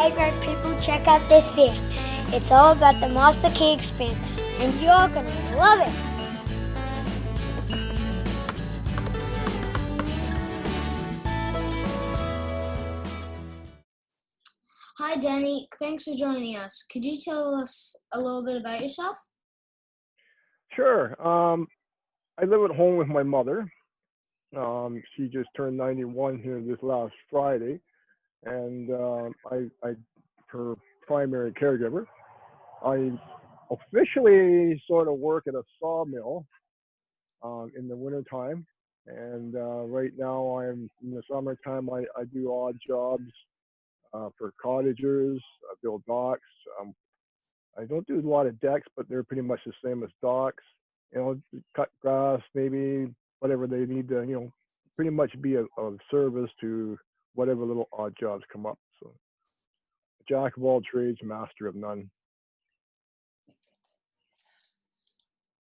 Hey great people, check out this video. It's all about the Master Key experience, and you're gonna love it. Hi Danny, thanks for joining us. Could you tell us a little bit about yourself? Sure. I live at home with my mother. She just turned 91 here this last Friday, and I her primary caregiver. I officially sort of work at a sawmill in the wintertime, and right now I'm in the summertime. I do odd jobs for cottagers, build docks. I don't do a lot of decks, but they're pretty much the same as docks. You know, cut grass, maybe whatever they need to, pretty much be of service to whatever little odd jobs come up. So, jack of all trades, master of none.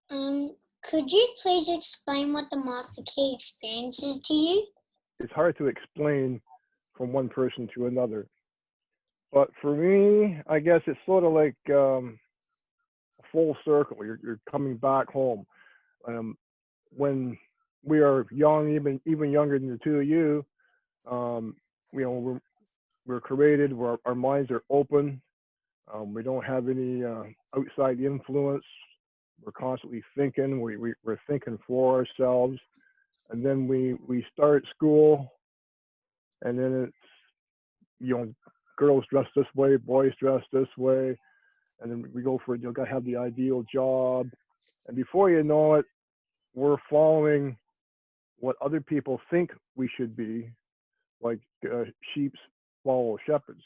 Could you please explain what the Master Key experience is to you? It's hard to explain from one person to another. But for me, I guess it's sort of like a full circle. You're coming back home. When we are young, even younger than the two of you, we're created. Our minds are open. We don't have any outside influence. We're constantly thinking. We're thinking for ourselves, and then we start school, and then it's girls dress this way, boys dress this way, and then we go for it. You gotta have the ideal job, and before you know it, we're following what other people think we should be, like sheep follow shepherds.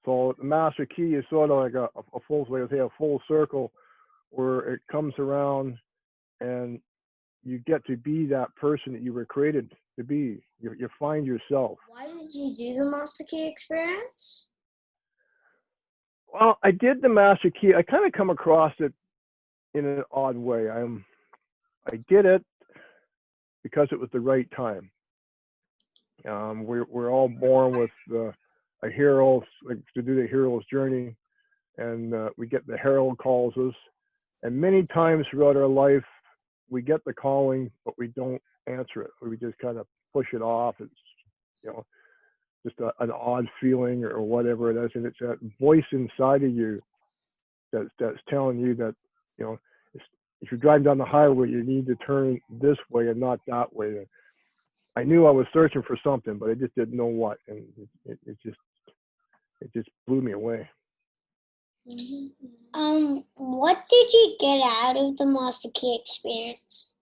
So the Master Key is sort of like a full circle, where it comes around, and you get to be that person that you were created to be. You find yourself. Why did you do the Master Key experience? Well, I did the Master Key. I kind of come across it in an odd way. I did it because it was the right time. We're all born with a hero, like to do the hero's journey, and we get the herald calls us. And many times throughout our life, we get the calling, but we don't answer it. We just kind of push it off. It's just an odd feeling or whatever it is, and it's that voice inside of you that's telling you that if you're driving down the highway, you need to turn this way and not that way. I knew I was searching for something, but I just didn't know what, and it just blew me away. What did you get out of the Master Key experience?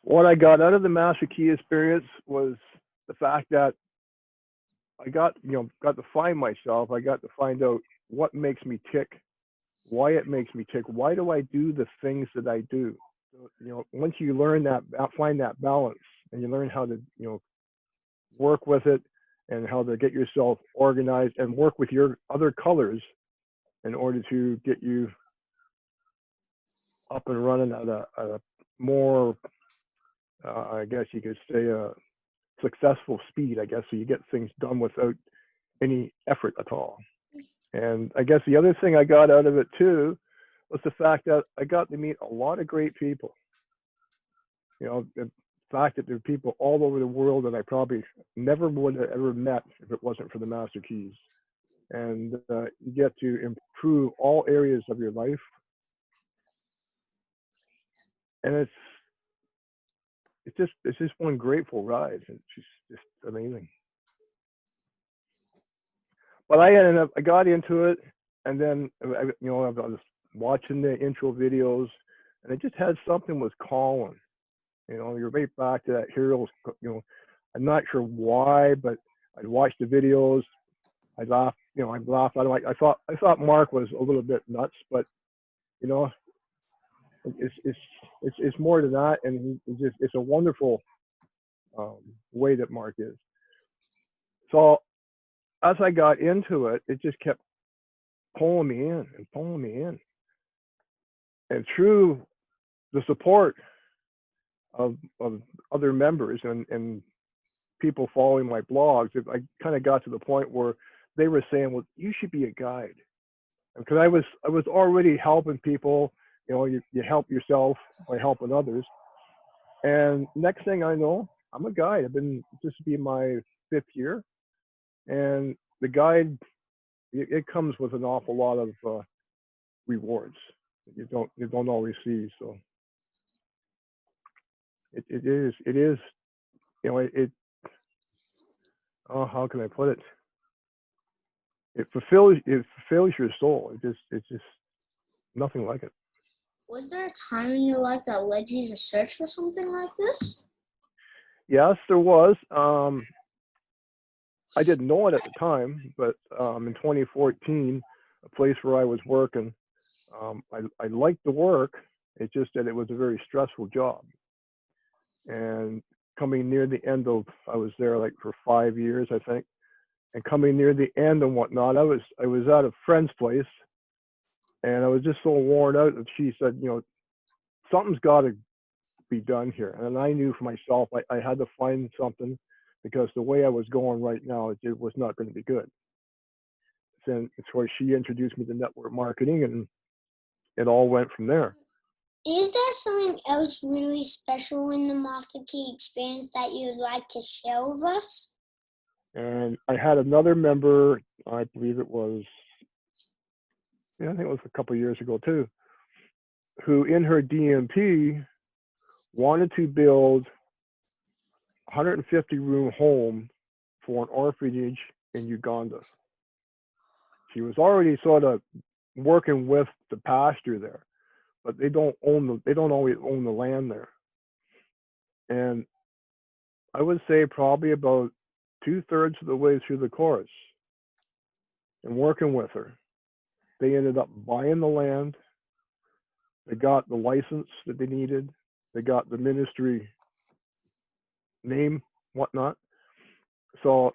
What I got out of the Master Key experience was the fact that I got to find myself. I got to find out what makes me tick, why it makes me tick, why do I do the things that I do. Once you learn that, find that balance, and you learn how to work with it, and how to get yourself organized and work with your other colors in order to get you up and running at a more, I guess you could say, a successful speed, I guess, so you get things done without any effort at all. And I guess the other thing I got out of it too was the fact that I got to meet a lot of great people. The fact that there are people all over the world that I probably never would have ever met if it wasn't for the Master Keys. And you get to improve all areas of your life. And it's just one grateful ride. It's just amazing. But I got into it, and then I was watching the intro videos, and it just had something was calling. You're right back to that heroes. I'm not sure why, but I'd watch the videos. I laughed. I laughed. I thought Mark was a little bit nuts, but it's more than that, and it's a wonderful way that Mark is. So as I got into it, it just kept pulling me in, and through the support of other members and people following my blogs, I kind of got to the point where they were saying, well, you should be a guide. Because I was already helping people. You know, you help yourself by helping others. And next thing I know, I'm a guide. I've been, this will be my 5th year. And the guide, it comes with an awful lot of rewards that you don't always see. So it is, you know, oh, how can I put it? It fulfills your soul. It's just nothing like it. Was there a time in your life that led you to search for something like this? Yes, there was. I didn't know it at the time, but in 2014, a place where I was working, I liked the work. It's just that it was a very stressful job. And coming near the end of, I was there like for 5 years, I think. And coming near the end and whatnot, I was at a friend's place, and I was just so worn out that she said, you know, something's got to be done here. And I knew for myself, I had to find something, because the way I was going right now, it was not going to be good. Then it's where she introduced me to network marketing, and it all went from there. Is there something else really special in the Master Key experience that you'd like to share with us? And I had another member, I believe it was, I think it was a couple of years ago too, who in her DMP wanted to build a 150-room home for an orphanage in Uganda. She was already sort of working with the pastor there, but they don't always own the land there. And I would say probably about 2/3 of the way through the course and working with her, they ended up buying the land. They got the license that they needed. They got the ministry name, whatnot. So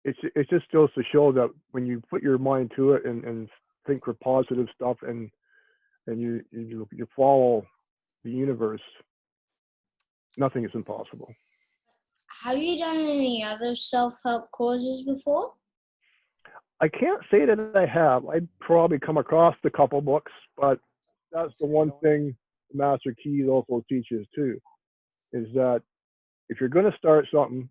it just goes to show that when you put your mind to it and think for positive stuff, and you follow the universe, nothing is impossible. Have you done any other self-help courses before? I can't say that I have. I've probably come across a couple books, but that's the one thing the Master Key also teaches too, is that if you're going to start something,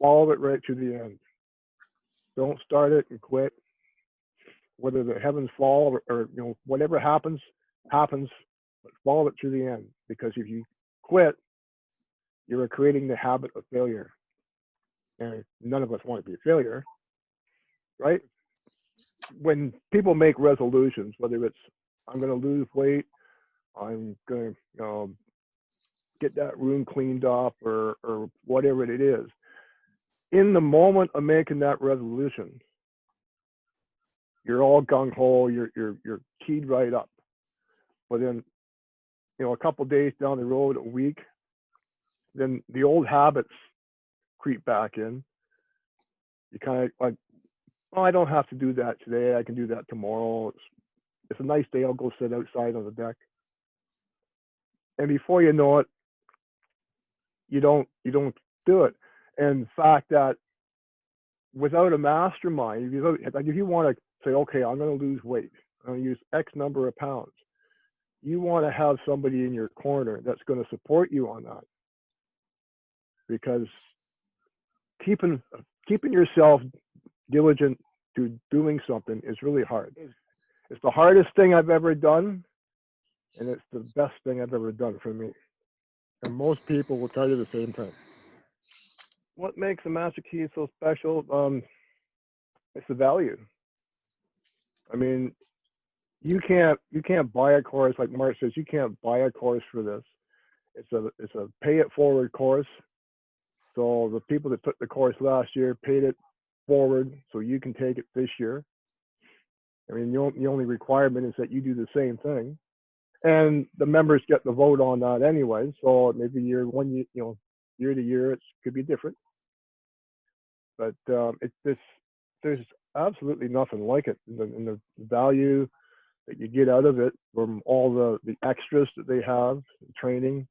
follow it right to the end. Don't start it and quit. Whether the heavens fall or you know, whatever happens, but follow it to the end. Because if you quit, you're creating the habit of failure. And none of us want to be a failure, right? When people make resolutions, whether it's I'm going to lose weight, I'm going to get that room cleaned up, or whatever it is, in the moment of making that resolution, you're all gung ho, you're keyed right up. But then, you know, a couple days down the road, a week, then the old habits creep back in. You kind of like, oh, I don't have to do that today. I can do that tomorrow. It's a nice day. I'll go sit outside on the deck. And before you know it, you don't do it. And the fact that without a mastermind, if you want to say, okay, I'm going to lose weight, I'm going to use X number of pounds, you want to have somebody in your corner that's going to support you on that. Because keeping yourself diligent to doing something is really hard. It's the hardest thing I've ever done, and it's the best thing I've ever done for me. And most people will tell you the same thing. What makes a Master Key so special? It's the value. I mean, you can't buy a course, like Mark says. You can't buy a course for this. It's a pay it forward course. So the people that took the course last year paid it forward, so you can take it this year. I mean, the only requirement is that you do the same thing, and the members get the vote on that anyway. So maybe year to year, it could be different. But there's absolutely nothing like it, and the value that you get out of it from all the extras that they have, the training.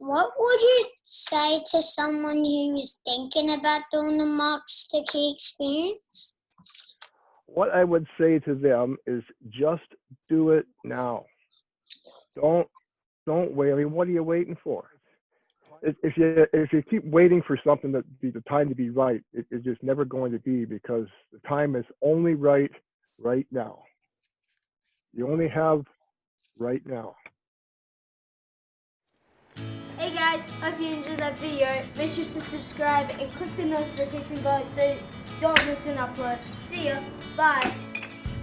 What would you say to someone who's thinking about doing the Monster Key experience? What I would say to them is just do it now. Don't wait. I mean, what are you waiting for? If you keep waiting for something that be the time to be right, it's just never going to be, because the time is only right now. You only have right now. Hey guys, hope you enjoyed that video. Make sure to subscribe and click the notification bell so you don't miss an upload. See ya. Bye.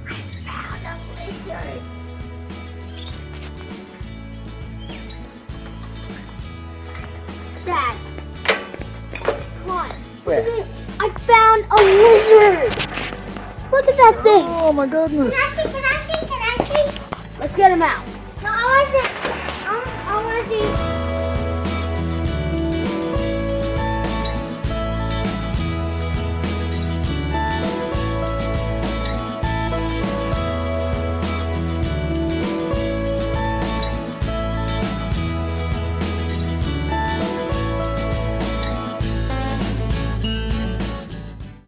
I found a lizard. Dad, come on. Look at this. I found a lizard. Look at that thing. Oh my goodness. Can I see? Let's get him out. No, I want to see.